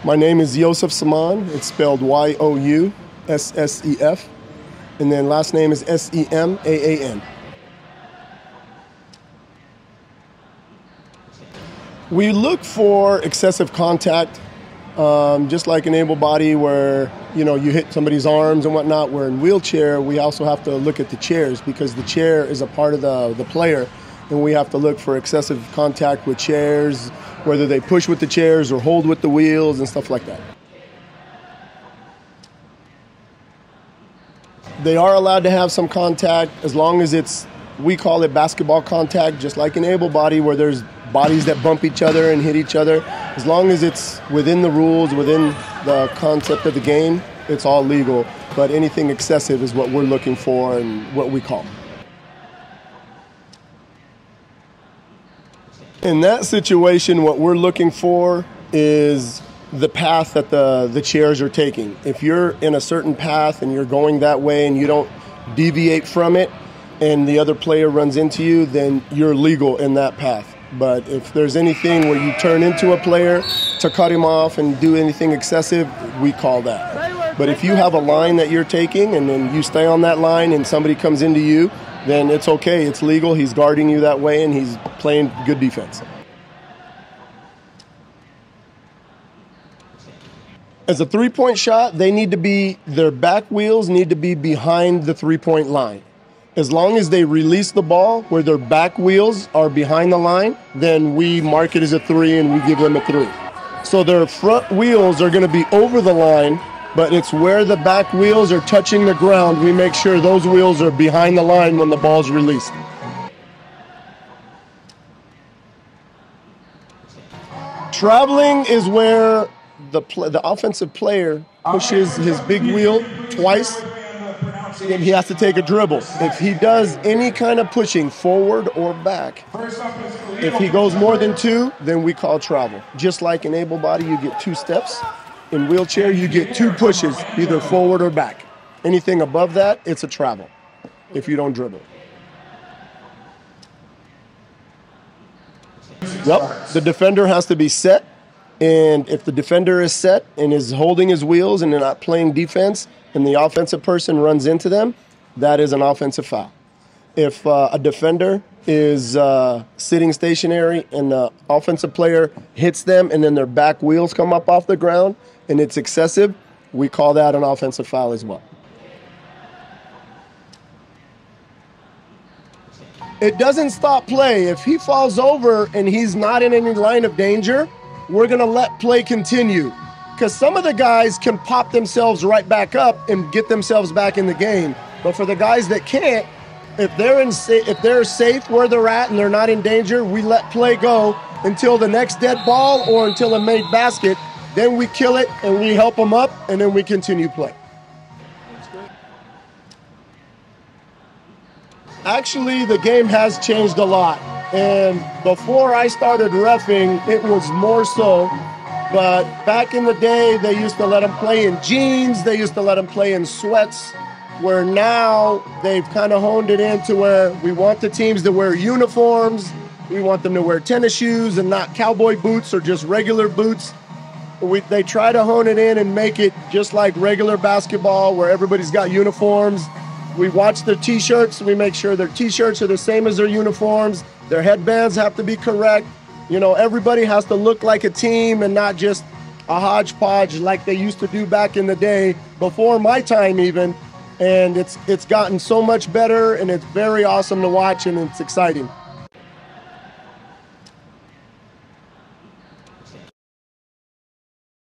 My name is Youssef Semaan. It's spelled Y-O-U-S-S-E-F. And then last name is S-E-M-A-A-N. We look for excessive contact, just like an able body where, you hit somebody's arms and whatnot. Where in wheelchair, we also have to look at the chairs because the chair is a part of the player. And we have to look for excessive contact with chairs, whether they push with the chairs or hold with the wheels and stuff like that. They are allowed to have some contact as long as we call it basketball contact, just like an able body where there's bodies that bump each other and hit each other. As long as it's within the rules, within the concept of the game, it's all legal. But anything excessive is what we're looking for and what we call. In that situation, what we're looking for is the path that the chairs are taking. If you're in a certain path and you're going that way and you don't deviate from it and the other player runs into you, then you're legal in that path. But if there's anything where you turn into a player to cut him off and do anything excessive, we call that. But if you have a line that you're taking and then you stay on that line and somebody comes into you, then it's okay, it's legal, he's guarding you that way, and he's playing good defense. As a three-point shot, their back wheels need to be behind the three-point line. As long as they release the ball where their back wheels are behind the line, then we mark it as a three and we give them a three. So their front wheels are gonna be over the line, but it's where the back wheels are touching the ground. We make sure those wheels are behind the line when the ball's released. Traveling is where the offensive player pushes his big wheel twice, and he has to take a dribble. If he does any kind of pushing forward or back, if he goes more than two, then we call travel. Just like in able body, you get 2 steps. In wheelchair, you get 2 pushes, either forward or back. Anything above that, it's a travel if you don't dribble. Yep, the defender has to be set. And if the defender is set and is holding his wheels and they're not playing defense and the offensive person runs into them, that is an offensive foul. If a defender is sitting stationary and the offensive player hits them and then their back wheels come up off the ground and it's excessive, we call that an offensive foul as well. It doesn't stop play. If he falls over and he's not in any line of danger, we're going to let play continue. Because some of the guys can pop themselves right back up and get themselves back in the game. But for the guys that can't, if they're safe where they're at and they're not in danger, we let play go until the next dead ball or until a made basket. Then we kill it and we help them up and then we continue play. Actually, the game has changed a lot. And before I started reffing, it was more so. But back in the day, they used to let them play in jeans. They used to let them play in sweats. Where now they've kind of honed it into where we want the teams to wear uniforms. We want them to wear tennis shoes and not cowboy boots or just regular boots. They try to hone it in and make it just like regular basketball where everybody's got uniforms. We watch their T-shirts. We make sure their T-shirts are the same as their uniforms. Their headbands have to be correct. Everybody has to look like a team and not just a hodgepodge like they used to do back in the day, before my time even. And it's gotten so much better, and it's very awesome to watch, and it's exciting.